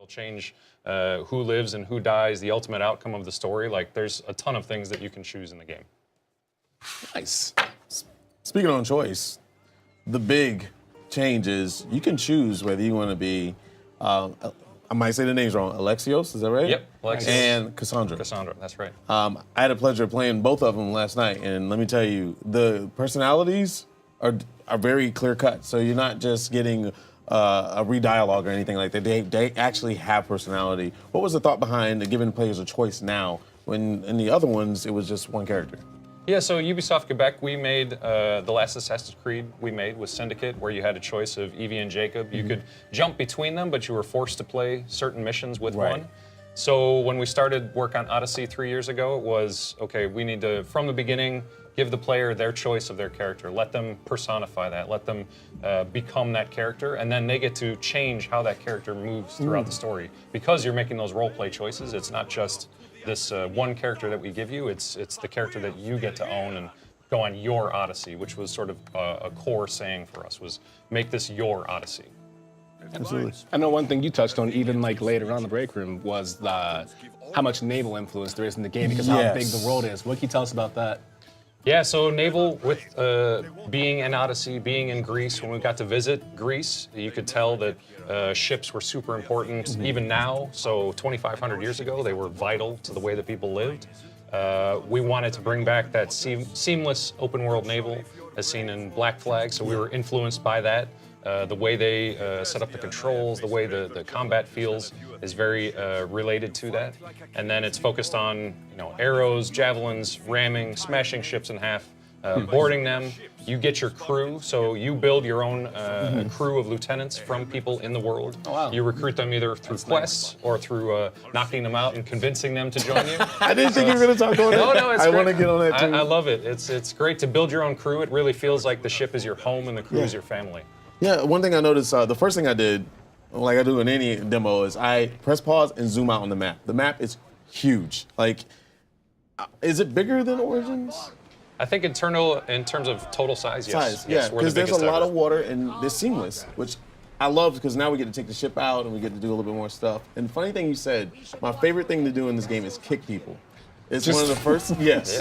change who lives and who dies, the ultimate outcome of the story. Like, there's a ton of things that you can choose in the game. Nice. Speaking on choice, the big change is you can choose whether you want to be, I might say the names wrong, Alexios, is that right? Yep, Alexios. And Cassandra. Cassandra, that's right. I had a pleasure of playing both of them last night, and let me tell you, the personalities are very clear cut. So you're not just getting a re-dialogue or anything like that. They actually have personality. What was the thought behind giving players a choice now when in the other ones it was just one character? Yeah, so Ubisoft Quebec, we made the last Assassin's Creed we made was Syndicate, where you had a choice of Evie and Jacob. You could jump between them, but you were forced to play certain missions with one. So when we started work on Odyssey 3 years ago, it was, okay, we need to, from the beginning, give the player their choice of their character. Let them personify that. Let them become that character, and then they get to change how that character moves throughout the story. Because you're making those role-play choices, it's not just this one character that we give you, it's the character that you get to own and go on your Odyssey, which was sort of a core saying for us, was make this your Odyssey. Absolutely. I know one thing you touched on, even like later on in the break room, was how much naval influence there is in the game because how big the world is. What can you tell us about that? Yeah, so naval, with being in Odyssey, being in Greece, when we got to visit Greece, you could tell that ships were super important, even now. So 2,500 years ago, they were vital to the way that people lived. We wanted to bring back that seamless open world naval as seen in Black Flag, so we were influenced by that. The way they set up the controls, the way the combat feels is very related to that. And then it's focused on arrows, javelins, ramming, smashing ships in half, boarding them. You get your crew, so you build your own crew of lieutenants from people in the world. Oh, wow. You recruit them either through quests or through knocking them out and convincing them to join you. I didn't think you were going to talk on that. No, it's I great. want to get on that too. I love it. It's great to build your own crew. It really feels like the ship is your home and the crew is your family. Yeah, one thing I noticed, the first thing I did, like I do in any demo, is I press pause and zoom out on the map. The map is huge. Like, is it bigger than Origins? I think in terms of total size, yes. Yeah, we're the because there's a biggest lot ever. of water and they're seamless, which I love because now we get to take the ship out and we get to do a little bit more stuff. And the funny thing you said, my favorite thing to do in this game is kick people. It's one of the first,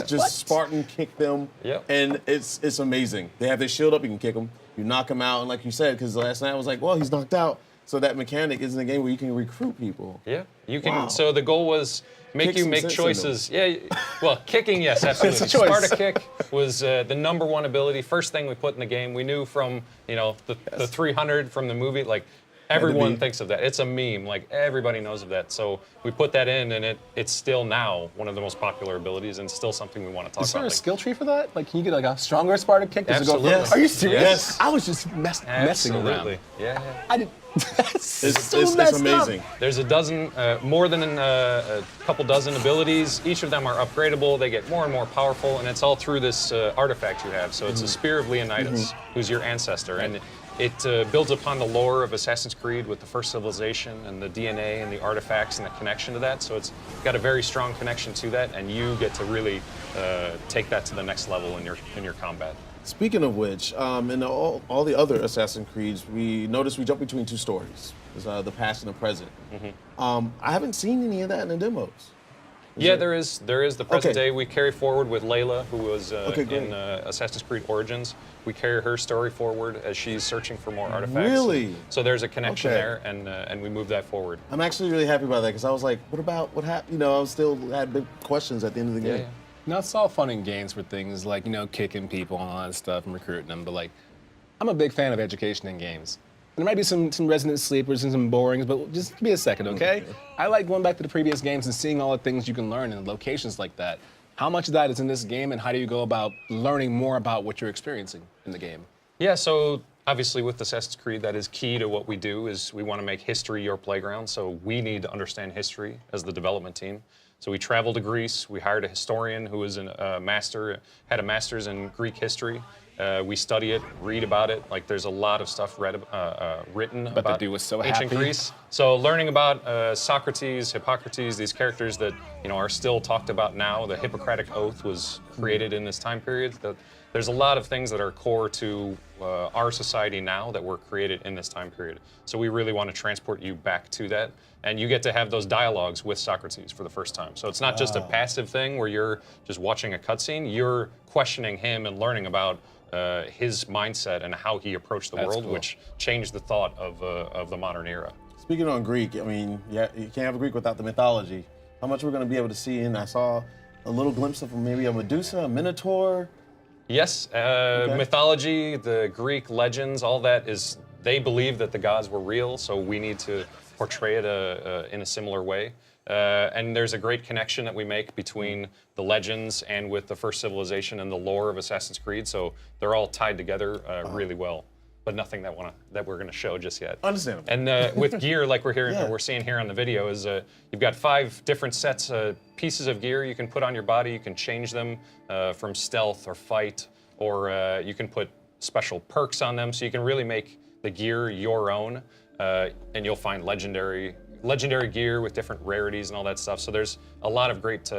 just Spartan kick them, and it's amazing. They have their shield up, you can kick them, you knock them out, and like you said, because last night I was like, well, he's knocked out, so that mechanic is in the game where you can recruit people. Yeah, you can. Wow. So the goal was make choices. Yeah, well, kicking, yes, absolutely. It's a choice. Sparta kick was the #1 ability. First thing we put in the game. We knew from the 300 from the movie, like. Everyone thinks of that. It's a meme. Like, everybody knows of that. So we put that in, and it's still now one of the most popular abilities, and still something we want to talk about. Is there a skill tree for that? Like, can you get like a stronger Spartan kick? Does Absolutely. It go Are you serious? Yes. I was just messing around. Absolutely. Yeah. I did. It's amazing. There's a dozen, more than a couple dozen abilities. Each of them are upgradable. They get more and more powerful, and it's all through this artifact you have. So it's a Spear of Leonidas, who's your ancestor, and it builds upon the lore of Assassin's Creed with the first civilization and the DNA and the artifacts and the connection to that. So it's got a very strong connection to that, and you get to really take that to the next level in your combat. Speaking of which, in all the other Assassin's Creeds, we noticed we jump between two stories. There's the past and the present. I haven't seen any of that in the demos. There is the present day. We carry forward with Layla, who was in Assassin's Creed Origins. We carry her story forward as she's searching for more artifacts. Really? So there's a connection there, and we move that forward. I'm actually really happy about that because I was like, what happened? I still had big questions at the end of the game. Yeah. Now, it's all fun and games for things like, kicking people and all that stuff and recruiting them, but like, I'm a big fan of education in games. And there might be some resident sleepers and some borings, but just give me a second, okay? I like going back to the previous games and seeing all the things you can learn in locations like that. How much of that is in this game, and how do you go about learning more about what you're experiencing in the game? Yeah, so obviously with Assassin's Creed, that is key to what we do, is we want to make history your playground, so we need to understand history as the development team. So we traveled to Greece, we hired a historian who was a had a master's in Greek history. We study it, read about it. Like, there's a lot of stuff written about the dude was so ancient happy. Greece. So learning about Socrates, Hippocrates, these characters that are still talked about now. The Hippocratic Oath was created in this time period. there's a lot of things that are core to our society now that were created in this time period. So we really want to transport you back to that. And you get to have those dialogues with Socrates for the first time. So it's not just a passive thing where you're just watching a cutscene, you're questioning him and learning about his mindset and how he approached the world, which changed the thought of the modern era. Speaking on Greek, I mean, yeah, you can't have a Greek without the mythology. How much we're going to be able to see, and I saw a little glimpse of maybe a Medusa, a Minotaur. Yes, mythology, the Greek legends, all that is, they believe that the gods were real, so we need to portray it in a similar way. And there's a great connection that we make between the legends and with the first civilization and the lore of Assassin's Creed, so they're all tied together really well. But nothing that we're going to show just yet. Understandable. And with gear, like we're seeing here on the video, is you've got 5 different sets, pieces of gear you can put on your body. You can change them from stealth or fight, or you can put special perks on them, so you can really make the gear your own. And you'll find legendary gear with different rarities and all that stuff. So there's a lot of great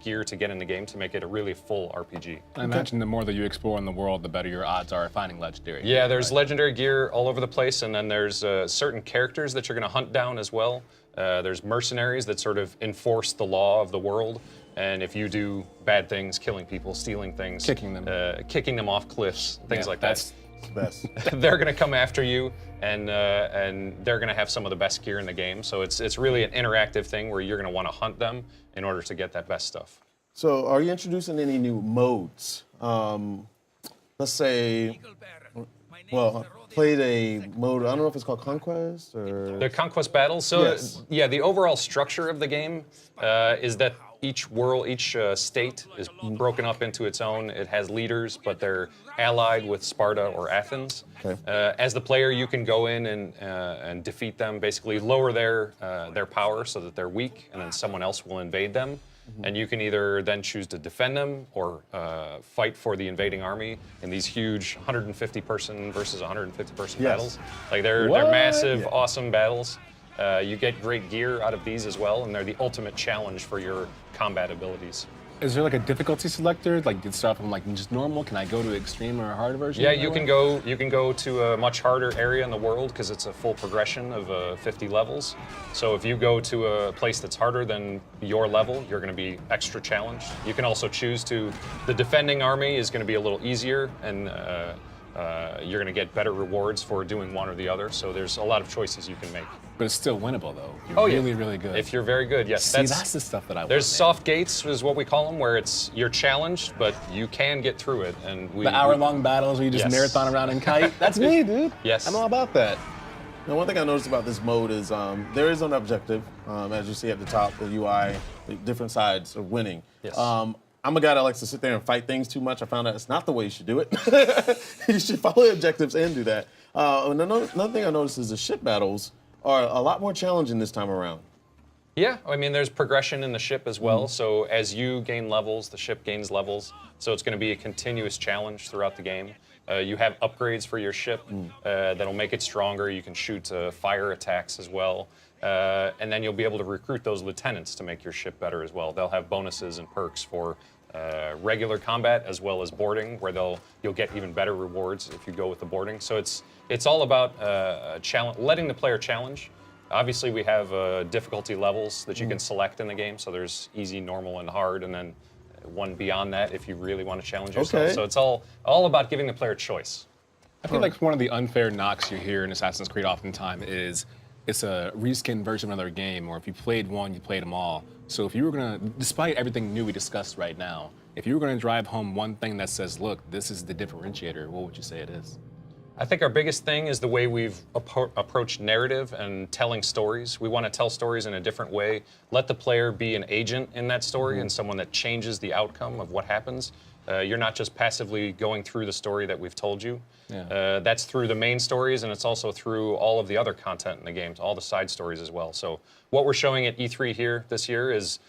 gear to get in the game to make it a really full RPG. I imagine the more that you explore in the world, the better your odds are at finding legendary Yeah, gear, there's right? legendary gear all over the place, and then there's certain characters that you're going to hunt down as well. There's mercenaries that sort of enforce the law of the world, and if you do bad things, killing people, stealing things, kicking them off cliffs, things like that. Best. They're going to come after you, and they're going to have some of the best gear in the game. So it's really an interactive thing where you're going to want to hunt them in order to get that best stuff. So are you introducing any new modes? Let's say, well, played a mode, I don't know if it's called Conquest or... The Conquest Battles. So Yes. yeah, the overall structure of the game is that each world, each state is broken up into its own. It has leaders, but they're allied with Sparta or Athens. Okay. As the player, you can go in and defeat them, basically lower their power so that they're weak, and then someone else will invade them. And you can either then choose to defend them or fight for the invading army in these huge 150-person versus 150-person battles. Like they're massive, awesome battles. You get great gear out of these as well, and they're the ultimate challenge for your combat abilities. Is there like a difficulty selector? Like, did it start from like just normal? Can I go to extreme or a hard version? Yeah, you can go to a much harder area in the world because it's a full progression of 50 levels. So if you go to a place that's harder than your level, you're going to be extra challenged. You can also choose to, the defending army is going to be a little easier, and you're going to get better rewards for doing one or the other. So there's a lot of choices you can make. But it's still winnable though. You're really, really good. If you're very good, yes. See, that's the stuff that I want. There's soft gates, is what we call them, where you're challenged, but you can get through it. And the hour-long battles where you just marathon around and kite. That's me, dude. Yes. I'm all about that. Now, one thing I noticed about this mode is there is an objective, as you see at the top, the UI, the different sides of winning. Yes. I'm a guy that likes to sit there and fight things too much. I found out it's not the way you should do it. You should follow the objectives and do that. And another thing I noticed is the ship battles are a lot more challenging this time around. Yeah, I mean, there's progression in the ship as well. So as you gain levels, the ship gains levels. So it's going to be a continuous challenge throughout the game. You have upgrades for your ship that'll make it stronger. You can shoot fire attacks as well. And then you'll be able to recruit those lieutenants to make your ship better as well. They'll have bonuses and perks for regular combat as well as boarding, where you'll get even better rewards if you go with the boarding. So it's all about letting the player challenge. Obviously, we have difficulty levels that you can select in the game. So there's easy, normal, and hard, and then one beyond that if you really want to challenge yourself. Okay. So it's all about giving the player choice. I feel like one of the unfair knocks you hear in Assassin's Creed oftentimes is it's a reskin version of another game, or if you played one, you played them all. So if you were gonna, despite everything new we discussed right now, if you were gonna drive home one thing that says, look, this is the differentiator, what would you say it is? I think our biggest thing is the way we've approached narrative and telling stories. We want to tell stories in a different way. Let the player be an agent in that story and someone that changes the outcome of what happens. You're not just passively going through the story that we've told you. Yeah. That's through the main stories, and it's also through all of the other content in the games, all the side stories as well. So what we're showing at E3 here this year is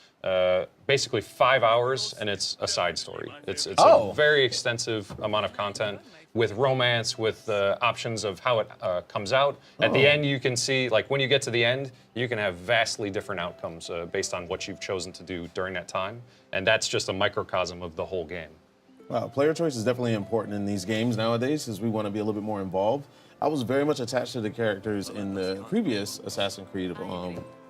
basically 5 hours, and it's a side story. It's a very extensive amount of content with romance, with options of how it comes out. At the end, you can see, like when you get to the end, you can have vastly different outcomes based on what you've chosen to do during that time. And that's just a microcosm of the whole game. Player choice is definitely important in these games nowadays, as we want to be a little bit more involved. I was very much attached to the characters in the previous Assassin's Creed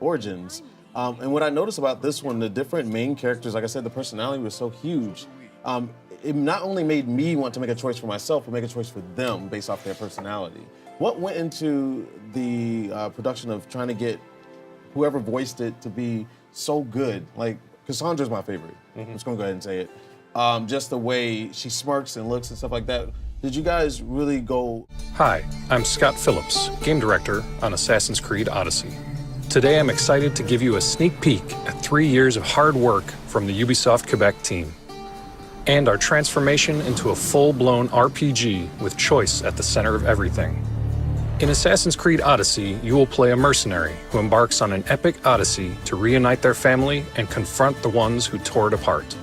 Origins. And what I noticed about this one, the different main characters, like I said, the personality was so huge. It not only made me want to make a choice for myself, but make a choice for them based off their personality. What went into the production of trying to get whoever voiced it to be so good? Like, Cassandra's my favorite. I'm just gonna go ahead and say it. Just the way she smirks and looks and stuff like that. Did you guys really go? Hi, I'm Scott Phillips, Game Director on Assassin's Creed Odyssey. Today I'm excited to give you a sneak peek at 3 years of hard work from the Ubisoft Quebec team, and our transformation into a full-blown RPG with choice at the center of everything. In Assassin's Creed Odyssey, you will play a mercenary who embarks on an epic odyssey to reunite their family and confront the ones who tore it apart.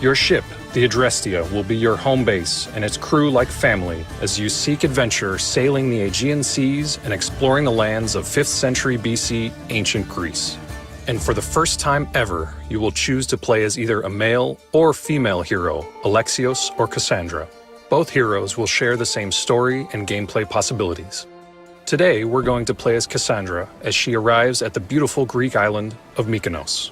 Your ship, the Adrestia, will be your home base and its crew like family as you seek adventure sailing the Aegean seas and exploring the lands of 5th century BC ancient Greece. And for the first time ever, you will choose to play as either a male or female hero, Alexios or Cassandra. Both heroes will share the same story and gameplay possibilities. Today, we're going to play as Cassandra as she arrives at the beautiful Greek island of Mykonos.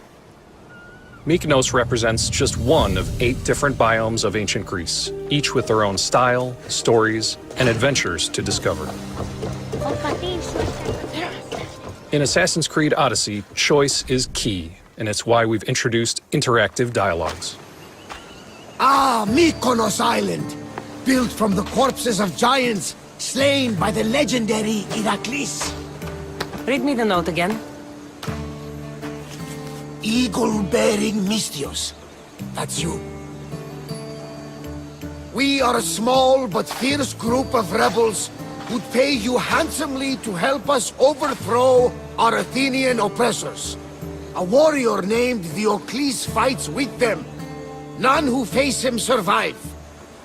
Mykonos represents just one of 8 different biomes of ancient Greece, each with their own style, stories, and adventures to discover. In Assassin's Creed Odyssey, choice is key, and it's why we've introduced interactive dialogues. Ah, Mykonos Island, built from the corpses of giants slain by the legendary Iraklis. Read me the note again. Eagle-bearing Mystios. That's you. We are a small but fierce group of rebels who'd pay you handsomely to help us overthrow our Athenian oppressors. A warrior named Diocles fights with them. None who face him survive.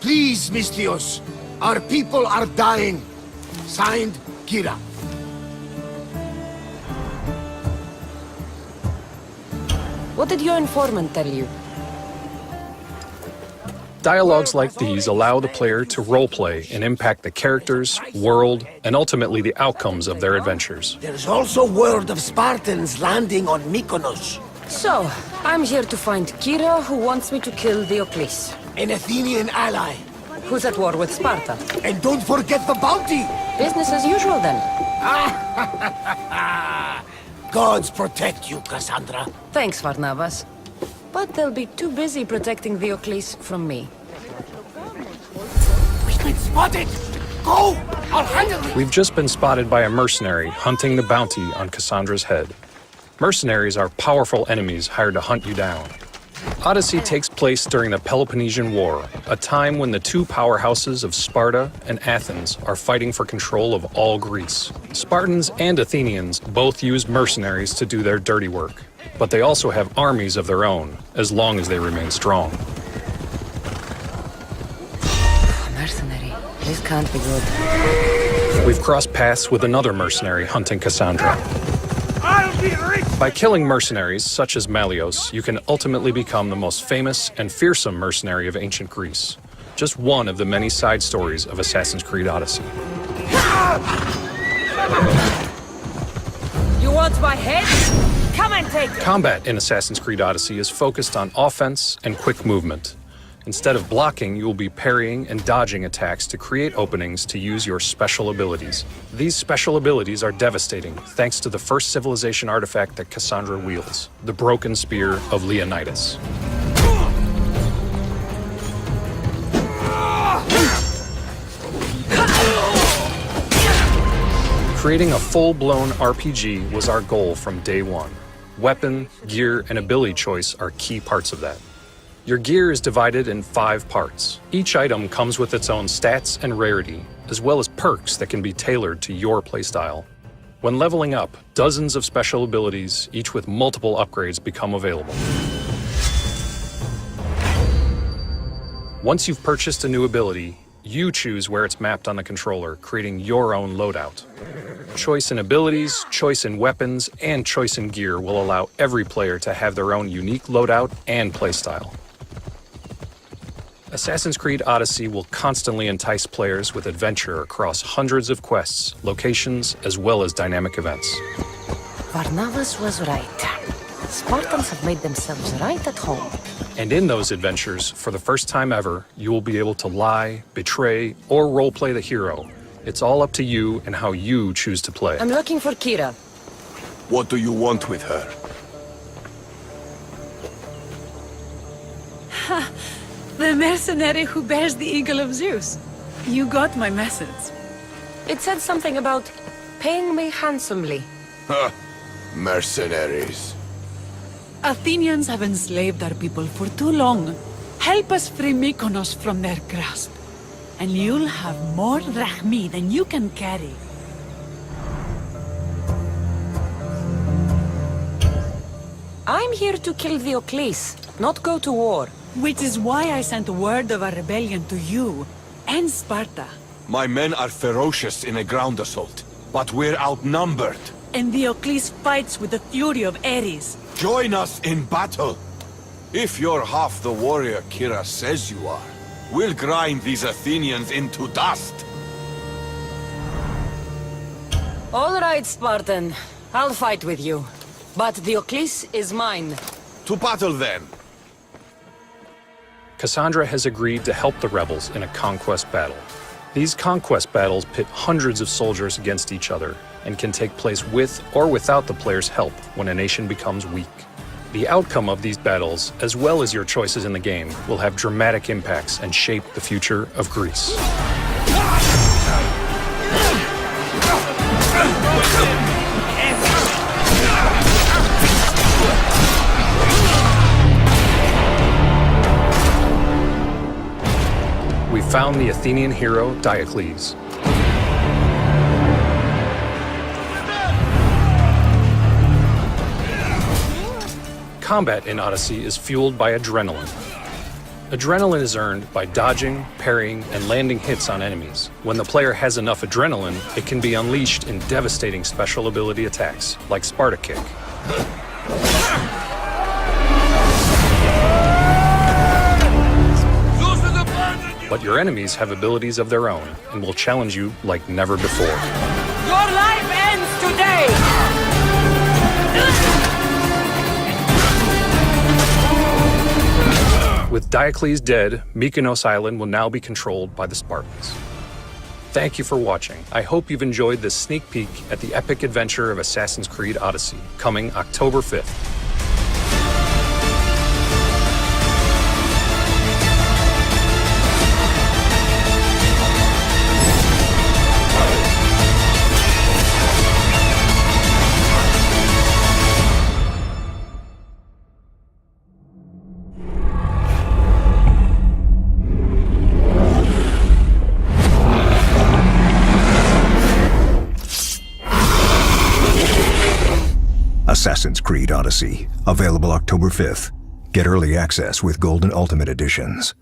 Please, Mystios, our people are dying. Signed, Kira. What did your informant tell you? Dialogues like these allow the player to roleplay and impact the characters, world, and ultimately the outcomes of their adventures. There's also word of Spartans landing on Mykonos. So, I'm here to find Kira, who wants me to kill Diocles. An Athenian ally. Who's at war with Sparta. And don't forget the bounty! Business as usual, then. Gods protect you, Cassandra. Thanks, Varnavas. But they'll be too busy protecting Diocles from me. We've been spotted! Go! I'll handle it! We've just been spotted by a mercenary hunting the bounty on Cassandra's head. Mercenaries are powerful enemies hired to hunt you down. Odyssey takes place during the Peloponnesian War, a time when the 2 powerhouses of Sparta and Athens are fighting for control of all Greece. Spartans and Athenians both use mercenaries to do their dirty work, but they also have armies of their own, as long as they remain strong. Mercenary. This can't be good. We've crossed paths with another mercenary hunting Cassandra. By killing mercenaries such as Malios, you can ultimately become the most famous and fearsome mercenary of ancient Greece. Just one of the many side stories of Assassin's Creed Odyssey. You want my head? Come and take it! Combat in Assassin's Creed Odyssey is focused on offense and quick movement. Instead of blocking, you will be parrying and dodging attacks to create openings to use your special abilities. These special abilities are devastating, thanks to the first civilization artifact that Cassandra wields, the broken spear of Leonidas. Creating a full-blown RPG was our goal from day one. Weapon, gear, and ability choice are key parts of that. Your gear is divided in 5 parts. Each item comes with its own stats and rarity, as well as perks that can be tailored to your playstyle. When leveling up, dozens of special abilities, each with multiple upgrades, become available. Once you've purchased a new ability, you choose where it's mapped on the controller, creating your own loadout. Choice in abilities, choice in weapons, and choice in gear will allow every player to have their own unique loadout and playstyle. Assassin's Creed Odyssey will constantly entice players with adventure across hundreds of quests, locations, as well as dynamic events. Varnavas was right. Spartans have made themselves right at home. And in those adventures, for the first time ever, you will be able to lie, betray, or roleplay the hero. It's all up to you and how you choose to play. I'm looking for Kira. What do you want with her? The mercenary who bears the eagle of Zeus. You got my message. It said something about paying me handsomely. Huh. Mercenaries. Athenians have enslaved our people for too long. Help us free Mykonos from their grasp. And you'll have more drachmi than you can carry. I'm here to kill Diocles, not go to war. Which is why I sent word of our rebellion to you and Sparta. My men are ferocious in a ground assault, but we're outnumbered. And Diocles fights with the fury of Ares. Join us in battle. If you're half the warrior Kira says you are, we'll grind these Athenians into dust. All right, Spartan. I'll fight with you. But Diocles is mine. To battle then. Cassandra has agreed to help the rebels in a conquest battle. These conquest battles pit hundreds of soldiers against each other and can take place with or without the player's help when a nation becomes weak. The outcome of these battles, as well as your choices in the game, will have dramatic impacts and shape the future of Greece. We found the Athenian hero Diocles. Combat in Odyssey is fueled by adrenaline. Adrenaline is earned by dodging, parrying, and landing hits on enemies. When the player has enough adrenaline, it can be unleashed in devastating special ability attacks, like Sparta Kick. But your enemies have abilities of their own and will challenge you like never before. Your life ends today! With Diocles dead, Mykonos Island will now be controlled by the Spartans. Thank you for watching. I hope you've enjoyed this sneak peek at the epic adventure of Assassin's Creed Odyssey, coming October 5th. Assassin's Creed Odyssey, available October 5th. Get early access with Gold and Ultimate editions.